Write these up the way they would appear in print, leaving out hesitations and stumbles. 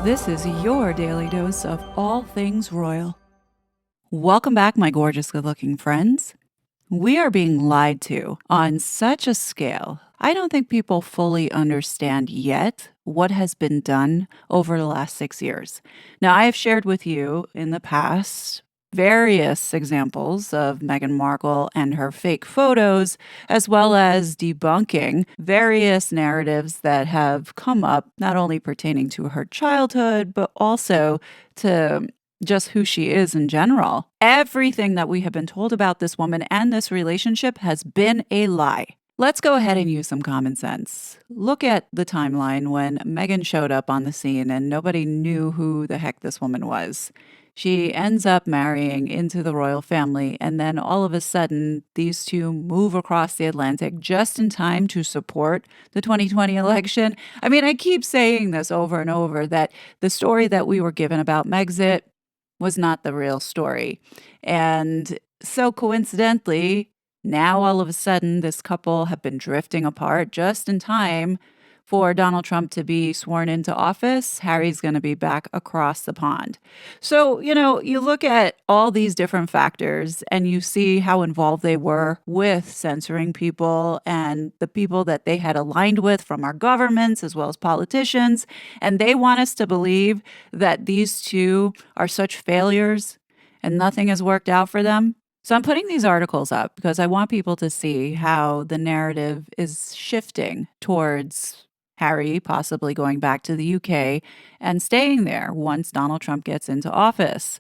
This is your daily dose of all things royal. Welcome back, my gorgeous, good looking friends. We are being lied to on such a scale. I don't think people fully understand yet what has been done over the last 6 years. Now, I have shared with you in the past various examples of Meghan Markle and her fake photos, as well as debunking various narratives that have come up, not only pertaining to her childhood, but also to just who she is in general. Everything that we have been told about this woman and this relationship has been a lie. Let's go ahead and use some common sense. Look at the timeline when Meghan showed up on the scene and nobody knew who the heck this woman was. She ends up marrying into the royal family, and then all of a sudden, these two move across the Atlantic just in time to support the 2020 election. I mean, I keep saying this over and over that the story that we were given about Megxit was not the real story. And so coincidentally, now all of a sudden, this couple have been drifting apart just in time for Donald Trump to be sworn into office. Harry's going to be back across the pond. So, you look at all these different factors and you see how involved they were with censoring people and the people that they had aligned with from our governments as well as politicians. And they want us to believe that these two are such failures and nothing has worked out for them. So I'm putting these articles up because I want people to see how the narrative is shifting towards Harry possibly going back to the UK and staying there once Donald Trump gets into office.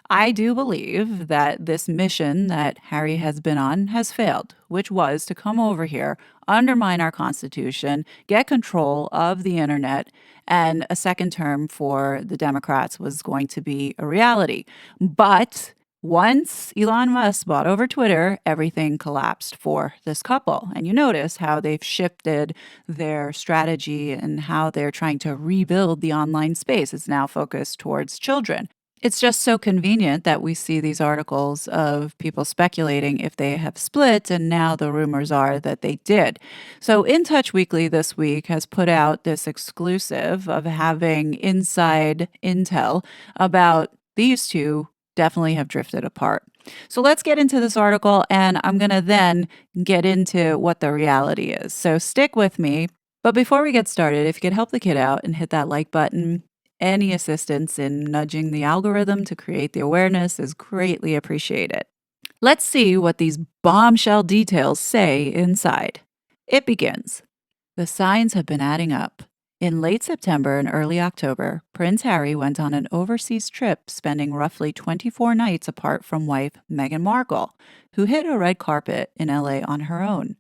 I do believe that this mission that Harry has been on has failed, which was to come over here, undermine our Constitution, get control of the internet, and a second term for the Democrats was going to be a reality. But once Elon Musk bought over Twitter, everything collapsed for this couple. And you notice how they've shifted their strategy and how they're trying to rebuild the online space. It's now focused towards children. It's just so convenient that we see these articles of people speculating if they have split, and now the rumors are that they did. So, In Touch Weekly this week has put out this exclusive of having inside intel about these two definitely have drifted apart. So let's get into this article, and I'm going to then get into what the reality is. So stick with me. But before we get started, if you could help the kid out and hit that like button, any assistance in nudging the algorithm to create the awareness is greatly appreciated. Let's see what these bombshell details say inside. It begins. The signs have been adding up. In late September and early October, Prince Harry went on an overseas trip, spending roughly 24 nights apart from wife Meghan Markle, who hit a red carpet in LA on her own.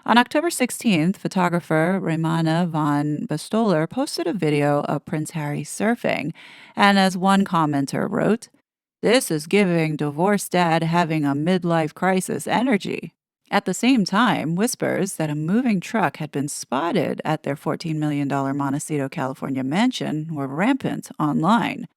On October 16th, photographer Raymana van Bestoler posted a video of Prince Harry surfing, and as one commenter wrote, "This is giving divorced dad having a midlife crisis energy." At the same time, whispers that a moving truck had been spotted at their $14 million Montecito, California mansion were rampant online.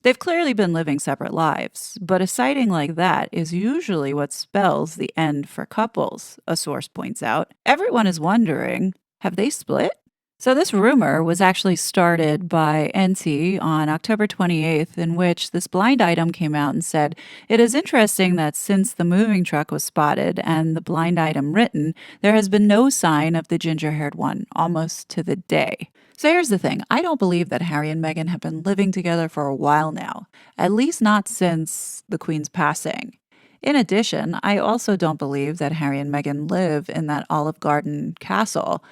They've clearly been living separate lives, but a sighting like that is usually what spells the end for couples, a source points out. Everyone is wondering, have they split? So this rumor was actually started by NT on October 28th, in which this blind item came out and said, "It is interesting that since the moving truck was spotted and the blind item written, there has been no sign of the ginger-haired one, almost to the day." So here's the thing. I don't believe that Harry and Meghan have been living together for a while now, at least not since the Queen's passing. In addition, I also don't believe that Harry and Meghan live in that Olive Garden castle.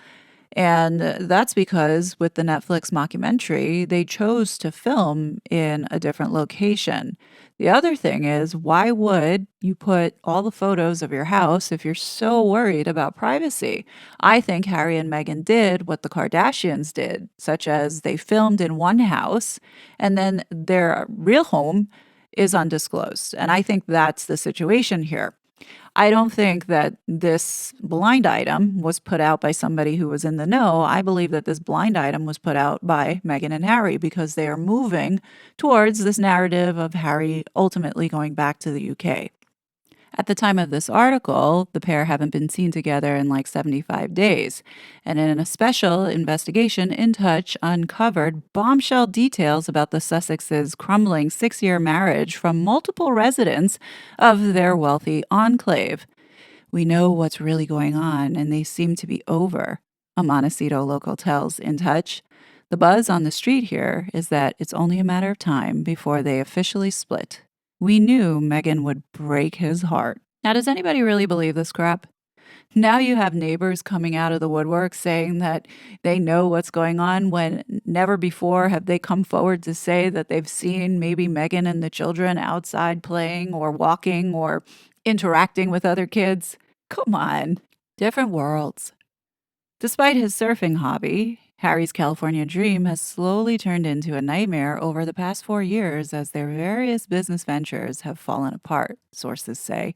And that's because with the Netflix mockumentary, they chose to film in a different location. The other thing is, why would you put all the photos of your house if you're so worried about privacy? I think Harry and Meghan did what the Kardashians did, such as they filmed in one house and then their real home is undisclosed. And I think that's the situation here. I don't think that this blind item was put out by somebody who was in the know. I believe that this blind item was put out by Meghan and Harry because they are moving towards this narrative of Harry ultimately going back to the UK. At the time of this article, the pair haven't been seen together in like 75 days. And in a special investigation, In Touch uncovered bombshell details about the Sussexes' crumbling 6-year marriage from multiple residents of their wealthy enclave. We know what's really going on, and they seem to be over, a Montecito local tells In Touch. The buzz on the street here is that it's only a matter of time before they officially split. We knew Megan would break his heart. Now, does anybody really believe this crap? Now you have neighbors coming out of the woodwork saying that they know what's going on when never before have they come forward to say that they've seen maybe Megan and the children outside playing or walking or interacting with other kids. Come on. Different worlds. Despite his surfing hobby, Harry's California dream has slowly turned into a nightmare over the past 4 years as their various business ventures have fallen apart, sources say.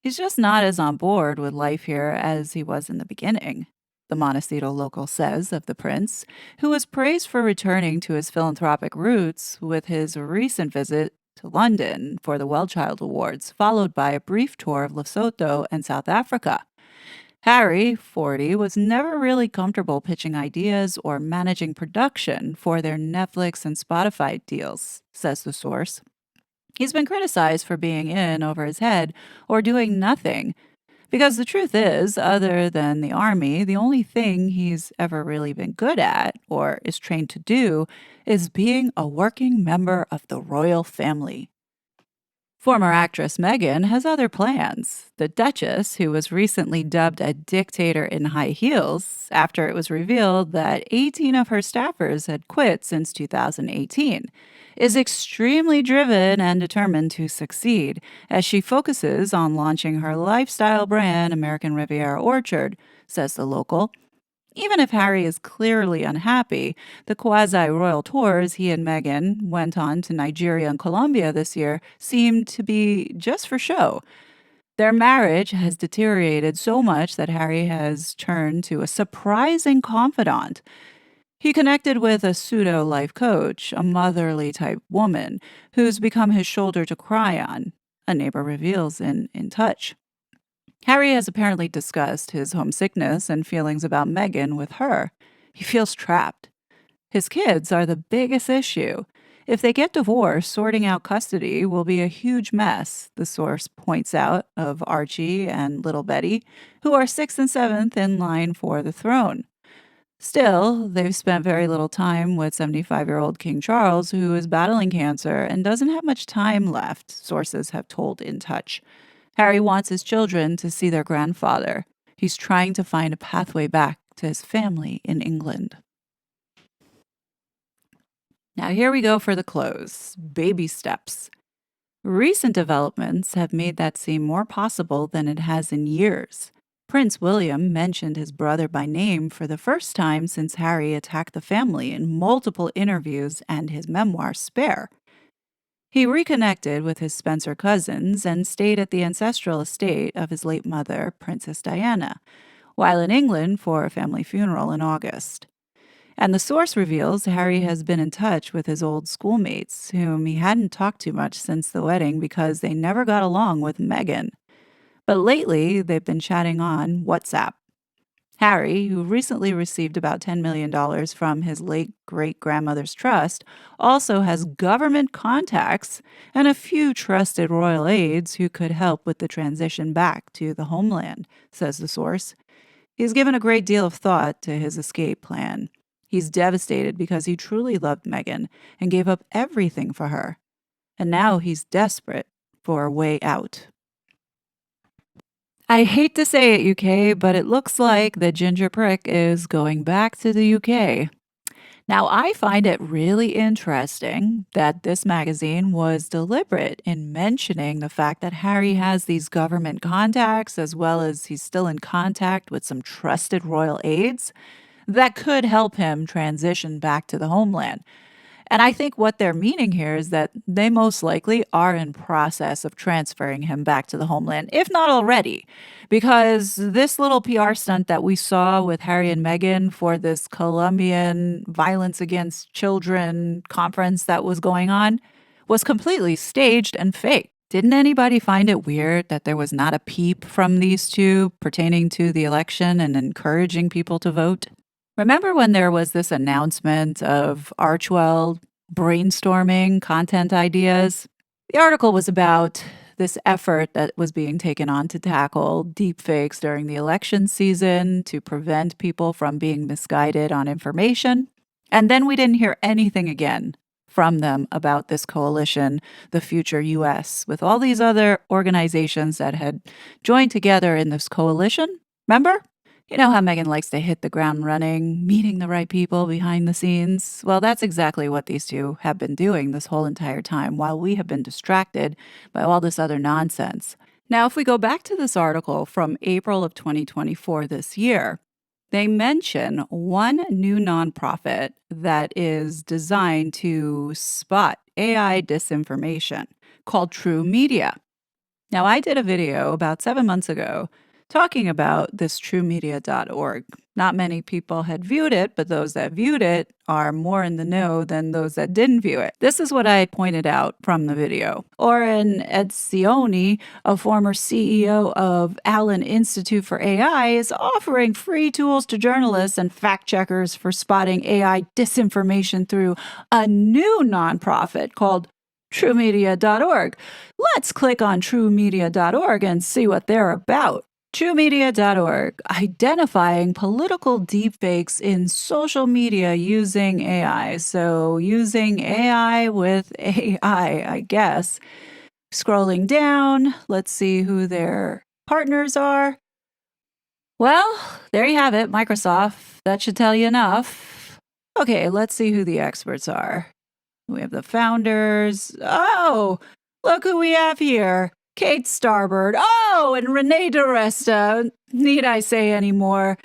He's just not as on board with life here as he was in the beginning, the Montecito local says of the prince, who was praised for returning to his philanthropic roots with his recent visit to London for the Well Child Awards, followed by a brief tour of Lesotho and South Africa. Harry, 40, was never really comfortable pitching ideas or managing production for their Netflix and Spotify deals, says the source. He's been criticized for being in over his head or doing nothing, because the truth is, other than the army, the only thing he's ever really been good at or is trained to do is being a working member of the royal family. Former actress Meghan has other plans. The Duchess, who was recently dubbed a dictator in high heels after it was revealed that 18 of her staffers had quit since 2018, is extremely driven and determined to succeed as she focuses on launching her lifestyle brand, American Riviera Orchard, says the local. Even if Harry is clearly unhappy, the quasi royal tours he and Meghan went on to Nigeria and Colombia this year seemed to be just for show. Their marriage has deteriorated so much that Harry has turned to a surprising confidant. He connected with a pseudo life coach, a motherly type woman, who's become his shoulder to cry on, a neighbor reveals in Touch. Harry has apparently discussed his homesickness and feelings about Meghan with her. He feels trapped. His kids are the biggest issue. If they get divorced, sorting out custody will be a huge mess, the source points out of Archie and little Betty, who are 6th and 7th in line for the throne. Still, they've spent very little time with 75-year-old King Charles, who is battling cancer and doesn't have much time left, sources have told In Touch. Harry wants his children to see their grandfather. He's trying to find a pathway back to his family in England. Now, here we go for the close. Baby steps. Recent developments have made that seem more possible than it has in years. Prince William mentioned his brother by name for the first time since Harry attacked the family in multiple interviews and his memoir, Spare. He reconnected with his Spencer cousins and stayed at the ancestral estate of his late mother, Princess Diana, while in England for a family funeral in August. And the source reveals Harry has been in touch with his old schoolmates, whom he hadn't talked to much since the wedding because they never got along with Meghan. But lately, they've been chatting on WhatsApp. Harry, who recently received about $10 million from his late great-grandmother's trust, also has government contacts and a few trusted royal aides who could help with the transition back to the homeland, says the source. He's given a great deal of thought to his escape plan. He's devastated because he truly loved Meghan and gave up everything for her. And now he's desperate for a way out. I hate to say it, UK, but it looks like the ginger prick is going back to the UK. Now, I find it really interesting that this magazine was deliberate in mentioning the fact that Harry has these government contacts, as well as he's still in contact with some trusted royal aides that could help him transition back to the homeland. And I think what they're meaning here is that they most likely are in process of transferring him back to the homeland, if not already, because this little PR stunt that we saw with Harry and Meghan for this Colombian violence against children conference that was going on was completely staged and fake. Didn't anybody find it weird that there was not a peep from these two pertaining to the election and encouraging people to vote? Remember when there was this announcement of Archwell brainstorming content ideas? The article was about this effort that was being taken on to tackle deepfakes during the election season to prevent people from being misguided on information. And then we didn't hear anything again from them about this coalition, the Future US, with all these other organizations that had joined together in this coalition. Remember? You know how Megan likes to hit the ground running, meeting the right people behind the scenes? Well, that's exactly what these two have been doing this whole entire time while we have been distracted by all this other nonsense. Now, if we go back to this article from April of 2024 this year, they mention one new nonprofit that is designed to spot AI disinformation called True Media. Now, I did a video about 7 months ago talking about this truemedia.org. Not many people had viewed it, but those that viewed it are more in the know than those that didn't view it. This is what I pointed out from the video. Oren Etzioni, a former CEO of Allen Institute for AI, is offering free tools to journalists and fact checkers for spotting AI disinformation through a new nonprofit called truemedia.org. Let's click on truemedia.org and see what they're about. TrueMedia.org, identifying political deepfakes in social media using AI. So, using AI with AI, I guess. Scrolling down, let's see who their partners are. Well, there you have it, Microsoft. That should tell you enough. Okay, let's see who the experts are. We have the founders. Oh, look who we have here. Kate Starbird. Oh, and Renee DiResta. Need I say any more?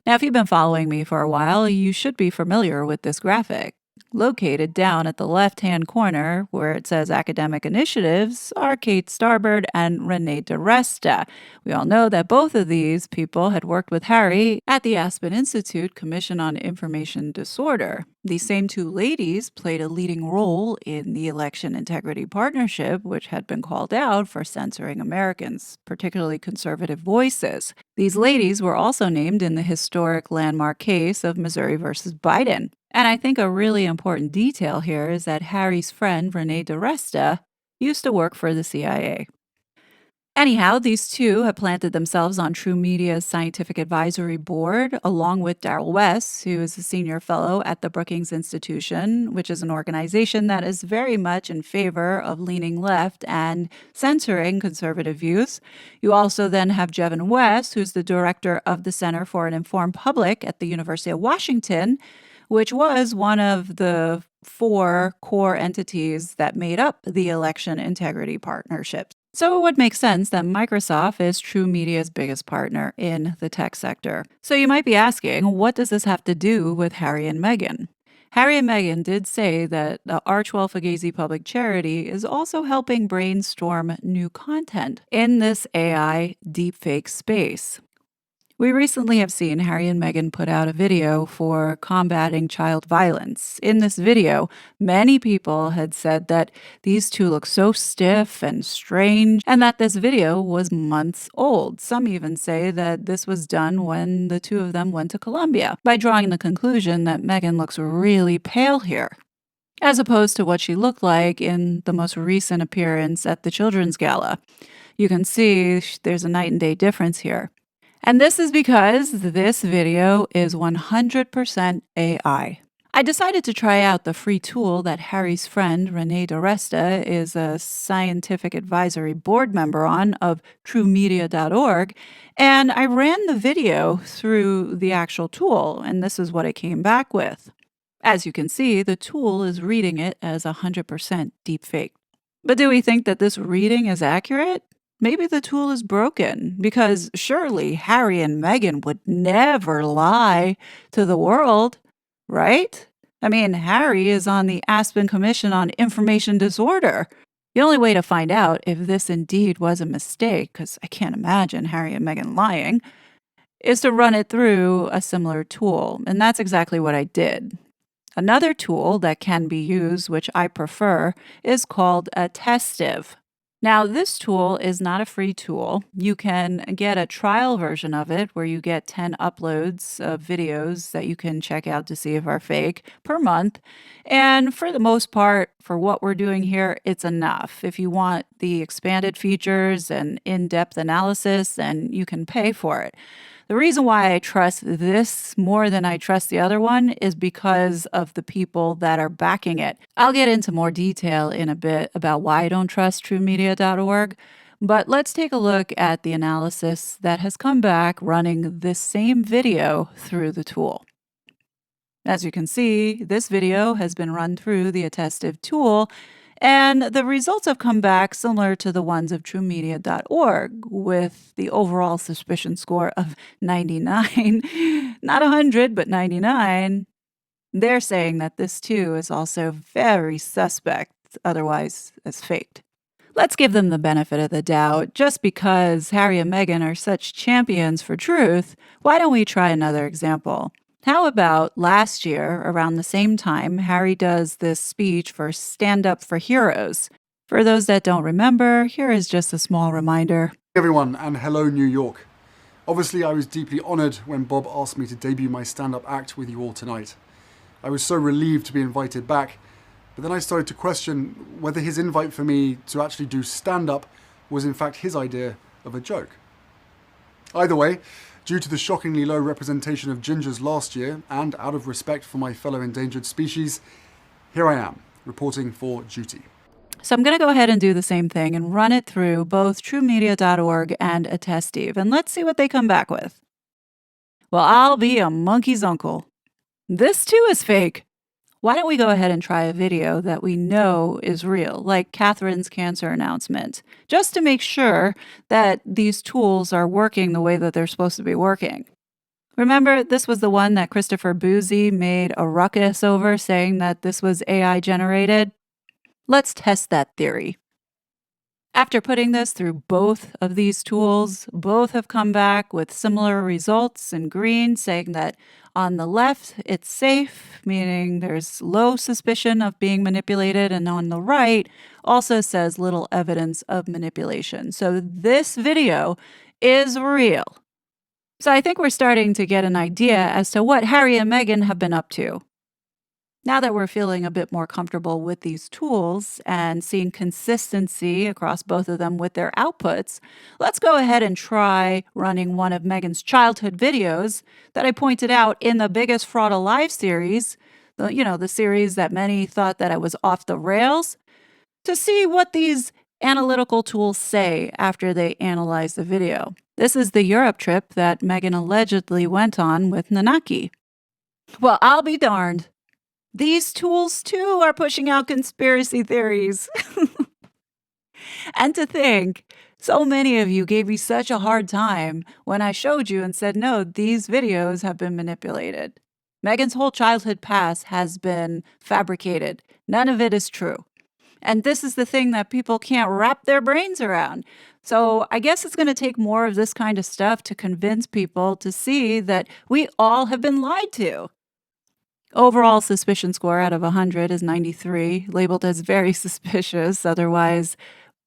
Now, if you've been following me for a while, you should be familiar with this graphic. Located down at the left-hand corner where it says academic initiatives are Kate Starbird and Renee DiResta. We all know that both of these people had worked with Harry at the Aspen Institute Commission on Information Disorder. These same two ladies played a leading role in the Election Integrity Partnership, which had been called out for censoring Americans, particularly conservative voices. These ladies were also named in the historic landmark case of Missouri versus Biden. And I think a really important detail here is that Harry's friend, Renee DiResta, used to work for the CIA. Anyhow, these two have planted themselves on True Media's scientific advisory board, along with Daryl West, who is a senior fellow at the Brookings Institution, which is an organization that is very much in favor of leaning left and censoring conservative views. You also then have Jevin West, who's the director of the Center for an Informed Public at the University of Washington, which was one of the 4 core entities that made up the Election Integrity Partnership. So it would make sense that Microsoft is True Media's biggest partner in the tech sector. So you might be asking, what does this have to do with Harry and Meghan? Harry and Meghan did say that the Archwell Fugazi Public Charity is also helping brainstorm new content in this AI deepfake space. We recently have seen Harry and Meghan put out a video for combating child violence. In this video, many people had said that these two look so stiff and strange, and that this video was months old. Some even say that this was done when the two of them went to Colombia, by drawing the conclusion that Meghan looks really pale here, as opposed to what she looked like in the most recent appearance at the Children's Gala. You can see there's a night and day difference here. And this is because this video is 100% AI. I decided to try out the free tool that Harry's friend, Renee DiResta, is a scientific advisory board member on of truemedia.org, and I ran the video through the actual tool, and this is what it came back with. As you can see, the tool is reading it as 100% deepfake. But do we think that this reading is accurate? Maybe the tool is broken, because surely Harry and Meghan would never lie to the world, right? I mean, Harry is on the Aspen Commission on Information Disorder. The only way to find out if this indeed was a mistake, because I can't imagine Harry and Meghan lying, is to run it through a similar tool. And that's exactly what I did. Another tool that can be used, which I prefer, is called a testive. Now, this tool is not a free tool. You can get a trial version of it where you get 10 uploads of videos that you can check out to see if are fake per month. And for the most part, for what we're doing here, it's enough. If you want the expanded features and in depth analysis, then you can pay for it. The reason why I trust this more than I trust the other one is because of the people that are backing it. I'll get into more detail in a bit about why I don't trust truemedia.org, but let's take a look at the analysis that has come back running this same video through the tool. As you can see, this video has been run through the attestive tool, and the results have come back similar to the ones of truemedia.org, with the overall suspicion score of 99, not 100, but 99. They're saying that this too is also very suspect, otherwise as faked. Let's give them the benefit of the doubt. Just because Harry and Meghan are such champions for truth, why don't we try another example? How about last year, around the same time, Harry does this speech for Stand Up for Heroes. For those that don't remember, here is just a small reminder. Hey everyone, and hello New York. Obviously, I was deeply honoured when Bob asked me to debut my stand-up act with you all tonight. I was so relieved to be invited back, but then I started to question whether his invite for me to actually do stand-up was in fact his idea of a joke. Either way, due to the shockingly low representation of gingers last year, and out of respect for my fellow endangered species, here I am, reporting for duty. So I'm going to go ahead and do the same thing and run it through both truemedia.org and Attestive, and let's see what they come back with. Well, I'll be a monkey's uncle. This too is fake. Why don't we go ahead and try a video that we know is real, like Catherine's cancer announcement, just to make sure that these tools are working the way that they're supposed to be working. Remember, this was the one that Christopher Boozy made a ruckus over, saying that this was AI generated? Let's test that theory. After putting this through both of these tools, both have come back with similar results in green, saying that on the left, it's safe, meaning there's low suspicion of being manipulated, and on the right also says little evidence of manipulation. So this video is real. So I think we're starting to get an idea as to what Harry and Meghan have been up to. Now that we're feeling a bit more comfortable with these tools and seeing consistency across both of them with their outputs, let's go ahead and try running one of Meghan's childhood videos that I pointed out in the Biggest Fraud Alive series, the series that many thought that I was off the rails, to see what these analytical tools say after they analyze the video. This is the Europe trip that Meghan allegedly went on with Nanaki. Well, I'll be darned. These tools, too, are pushing out conspiracy theories. And to think, so many of you gave me such a hard time when I showed you and said, no, these videos have been manipulated. Meghan's whole childhood past has been fabricated. None of it is true. And this is the thing that people can't wrap their brains around. So I guess it's going to take more of this kind of stuff to convince people to see that we all have been lied to. Overall suspicion score out of 100 is 93, labeled as very suspicious, otherwise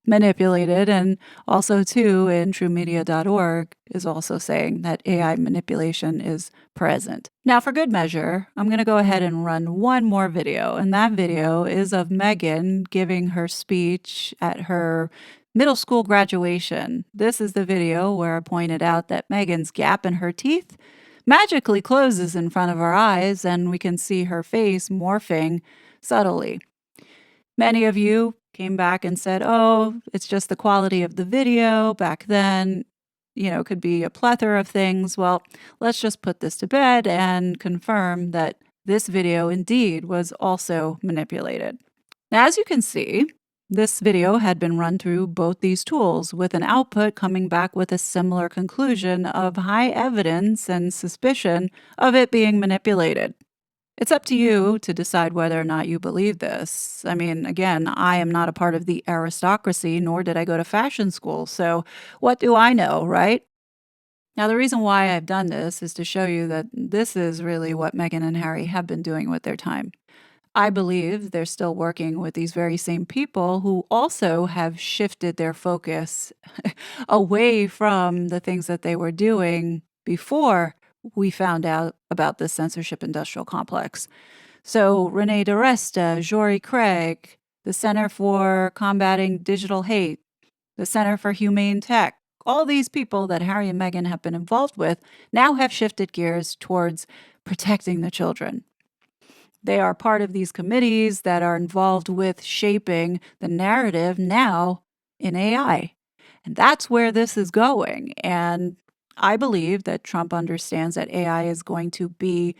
manipulated. And also, too, in truemedia.org is also saying that AI manipulation is present. Now, for good measure, I'm going to go ahead and run one more video. And that video is of Meghan giving her speech at her middle school graduation. This is the video where I pointed out that Meghan's gap in her teeth magically closes in front of our eyes, and we can see her face morphing subtly. Many of you came back and said, oh, it's just the quality of the video back then. It could be a plethora of things. Well, let's just put this to bed and confirm that this video indeed was also manipulated. Now, as you can see, this video had been run through both these tools with an output coming back with a similar conclusion of high evidence and suspicion of it being manipulated. It's up to you to decide whether or not you believe this. I mean, again, I am not a part of the aristocracy, nor did I go to fashion school, so what do I know, right? Now, the reason why I've done this is to show you that this is really what Meghan and Harry have been doing with their time. I believe they're still working with these very same people who also have shifted their focus away from the things that they were doing before we found out about the censorship industrial complex. So, Renee DiResta, Jory Craig, the Center for Combating Digital Hate, the Center for Humane Tech, all these people that Harry and Meghan have been involved with now have shifted gears towards protecting the children. They are part of these committees that are involved with shaping the narrative now in AI. And that's where this is going. And I believe that Trump understands that AI is going to be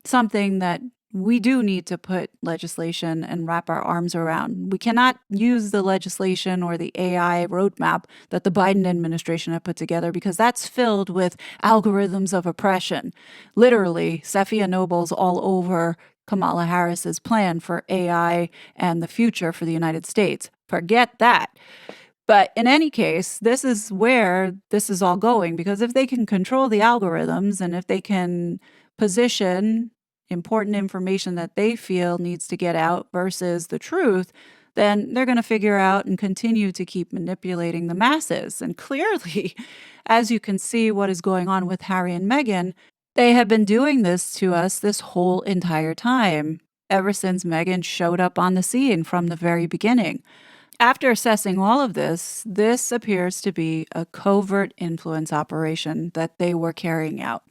something that we do need to put legislation and wrap our arms around. We cannot use the legislation or the AI roadmap that the Biden administration have put together because that's filled with algorithms of oppression. Literally, Sophia Noble's all over Kamala Harris's plan for AI and the future for the United States. Forget that. But in any case, this is where this is all going, because if they can control the algorithms and if they can position important information that they feel needs to get out versus the truth, then they're going to figure out and continue to keep manipulating the masses. And clearly, as you can see what is going on with Harry and Meghan, they have been doing this to us this whole entire time, ever since Meghan showed up on the scene from the very beginning. After assessing all of this, this appears to be a covert influence operation that they were carrying out.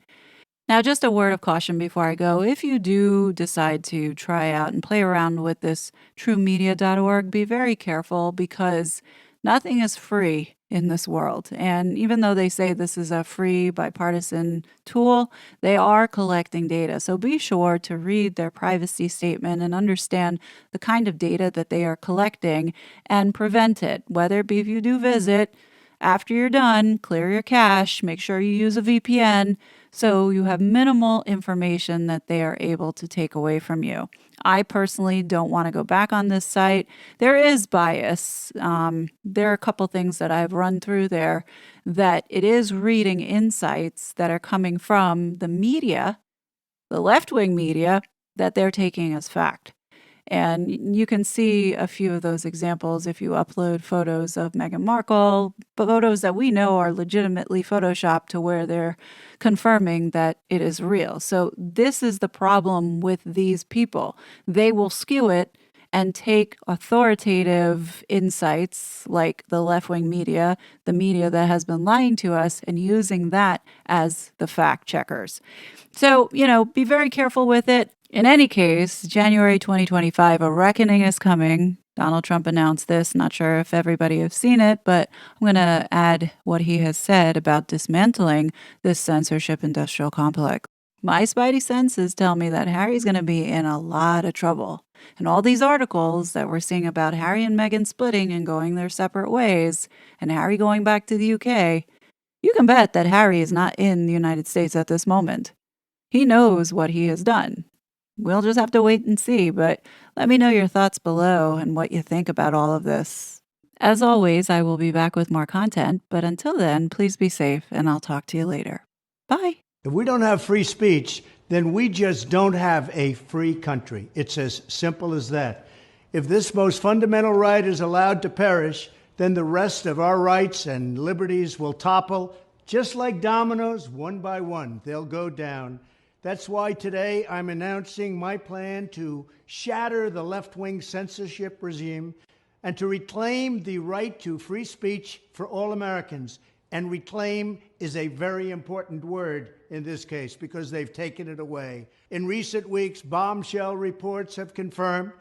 Now, just a word of caution before I go. If you do decide to try out and play around with this truemedia.org, be very careful because nothing is free in this world. And even though they say this is a free bipartisan tool, they are collecting data. So be sure to read their privacy statement and understand the kind of data that they are collecting and prevent it, whether it be if you do visit. After you're done, clear your cache, make sure you use a VPN so you have minimal information that they are able to take away from you. I personally don't want to go back on this site. There is bias. There are a couple things that I've run through there that it is reading insights that are coming from the media, the left-wing media, that they're taking as fact. And you can see a few of those examples if you upload photos of Meghan Markle, photos that we know are legitimately photoshopped to where they're confirming that it is real. So this is the problem with these people. They will skew it and take authoritative insights like the left-wing media, the media that has been lying to us, and using that as the fact checkers. So, be very careful with it. In any case, January 2025, a reckoning is coming. Donald Trump announced this. Not sure if everybody has seen it, but I'm going to add what he has said about dismantling this censorship industrial complex. My spidey senses tell me that Harry's going to be in a lot of trouble. And all these articles that we're seeing about Harry and Meghan splitting and going their separate ways, and Harry going back to the UK, you can bet that Harry is not in the United States at this moment. He knows what he has done. We'll just have to wait and see, but let me know your thoughts below and what you think about all of this. As always, I will be back with more content, but until then, please be safe and I'll talk to you later. Bye. If we don't have free speech, then we just don't have a free country. It's as simple as that. If this most fundamental right is allowed to perish, then the rest of our rights and liberties will topple, just like dominoes, one by one. They'll go down. That's why today I'm announcing my plan to shatter the left-wing censorship regime and to reclaim the right to free speech for all Americans. And reclaim is a very important word in this case because they've taken it away. In recent weeks, bombshell reports have confirmed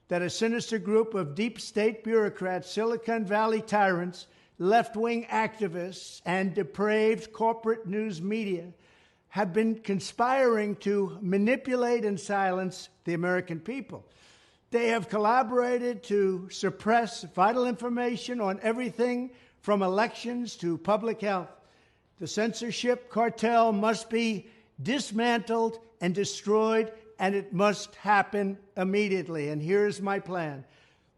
that a sinister group of deep state bureaucrats, Silicon Valley tyrants, left-wing activists, and depraved corporate news media have been conspiring to manipulate and silence the American people. They have collaborated to suppress vital information on everything from elections to public health. The censorship cartel must be dismantled and destroyed, and it must happen immediately. And here's my plan.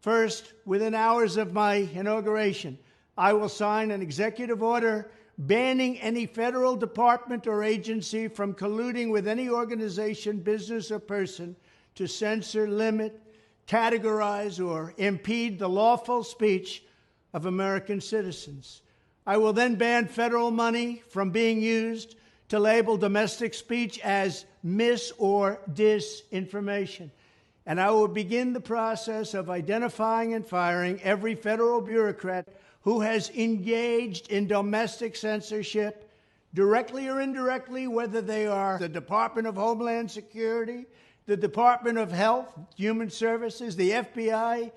First, within hours of my inauguration, I will sign an executive order banning any federal department or agency from colluding with any organization, business, or person to censor, limit, categorize, or impede the lawful speech of American citizens. I will then ban federal money from being used to label domestic speech as mis- or disinformation. And I will begin the process of identifying and firing every federal bureaucrat who has engaged in domestic censorship, directly or indirectly, whether they are the Department of Homeland Security, the Department of Health, Human Services, the FBI,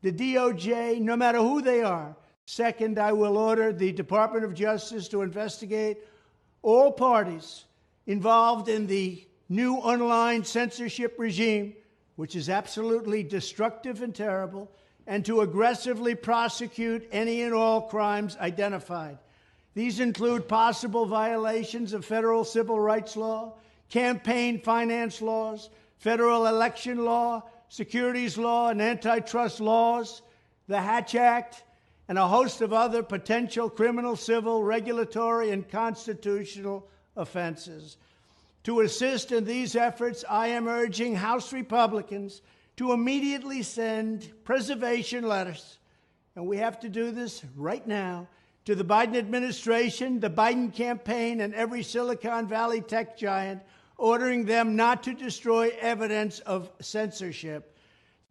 the DOJ, no matter who they are. Second, I will order the Department of Justice to investigate all parties involved in the new online censorship regime, which is absolutely destructive and terrible, and to aggressively prosecute any and all crimes identified. These include possible violations of federal civil rights law, campaign finance laws, federal election law, securities law, and antitrust laws, the Hatch Act, and a host of other potential criminal, civil, regulatory, and constitutional offenses. To assist in these efforts, I am urging House Republicans to immediately send preservation letters, and we have to do this right now, to the Biden administration, the Biden campaign, and every Silicon Valley tech giant, ordering them not to destroy evidence of censorship.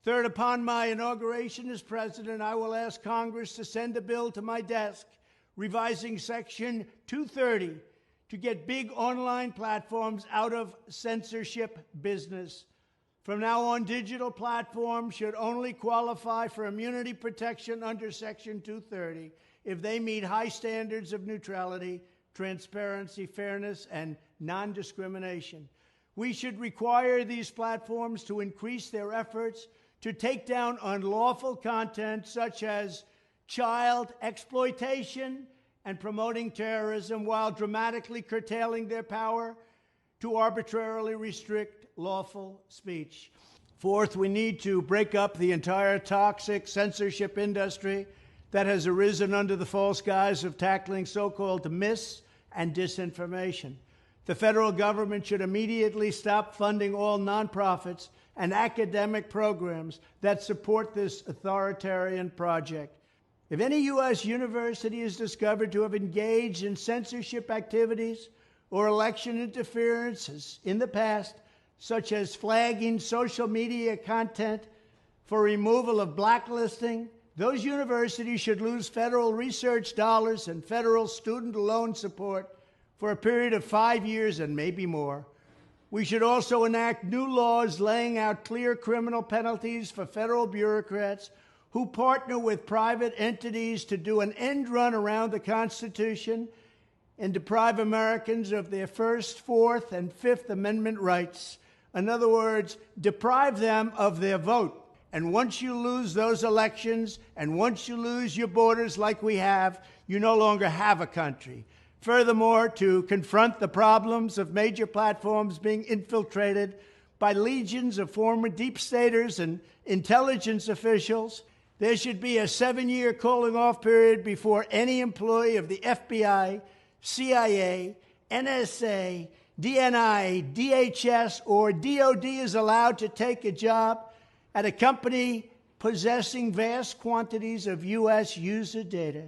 Third, upon my inauguration as president, I will ask Congress to send a bill to my desk revising Section 230 to get big online platforms out of censorship business. From now on, digital platforms should only qualify for immunity protection under Section 230 if they meet high standards of neutrality, transparency, fairness, and non-discrimination. We should require these platforms to increase their efforts to take down unlawful content such as child exploitation and promoting terrorism, while dramatically curtailing their power to arbitrarily restrict lawful speech. Fourth, we need to break up the entire toxic censorship industry that has arisen under the false guise of tackling so-called mis- and disinformation. The federal government should immediately stop funding all nonprofits and academic programs that support this authoritarian project. If any U.S. university is discovered to have engaged in censorship activities or election interferences in the past, such as flagging social media content for removal of blacklisting, those universities should lose federal research dollars and federal student loan support for a period of 5 years and maybe more. We should also enact new laws laying out clear criminal penalties for federal bureaucrats who partner with private entities to do an end run around the Constitution and deprive Americans of their First, Fourth, and Fifth Amendment rights. In other words, deprive them of their vote. And once you lose those elections, and once you lose your borders like we have, you no longer have a country. Furthermore, to confront the problems of major platforms being infiltrated by legions of former deep staters and intelligence officials, there should be a 7-year cooling-off period before any employee of the FBI, CIA, NSA, DNI, DHS, or DOD is allowed to take a job at a company possessing vast quantities of U.S. user data.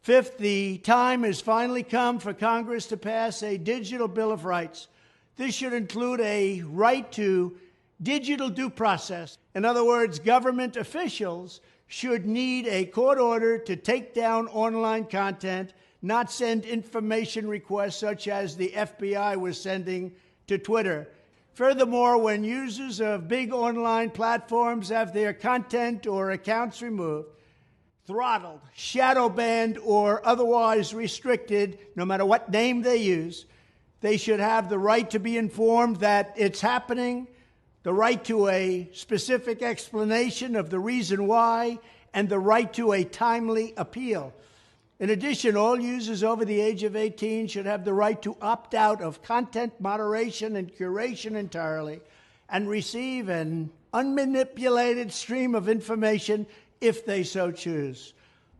Fifth, the time has finally come for Congress to pass a digital Bill of Rights. This should include a right to digital due process. In other words, government officials should need a court order to take down online content, not send information requests such as the FBI was sending to Twitter. Furthermore, when users of big online platforms have their content or accounts removed, throttled, shadow banned, or otherwise restricted, no matter what name they use, they should have the right to be informed that it's happening, the right to a specific explanation of the reason why, and the right to a timely appeal. In addition, all users over the age of 18 should have the right to opt out of content moderation and curation entirely and receive an unmanipulated stream of information if they so choose.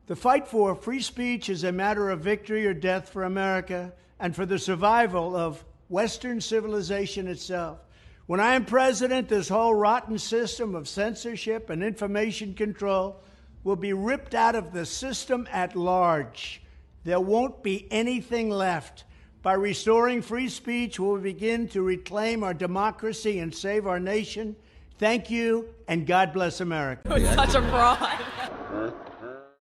The fight for free speech is a matter of victory or death for America and for the survival of Western civilization itself. When I am president, this whole rotten system of censorship and information control will be ripped out of the system at large. There won't be anything left. By restoring free speech, we'll begin to reclaim our democracy and save our nation. Thank you, and God bless America. Such a fraud.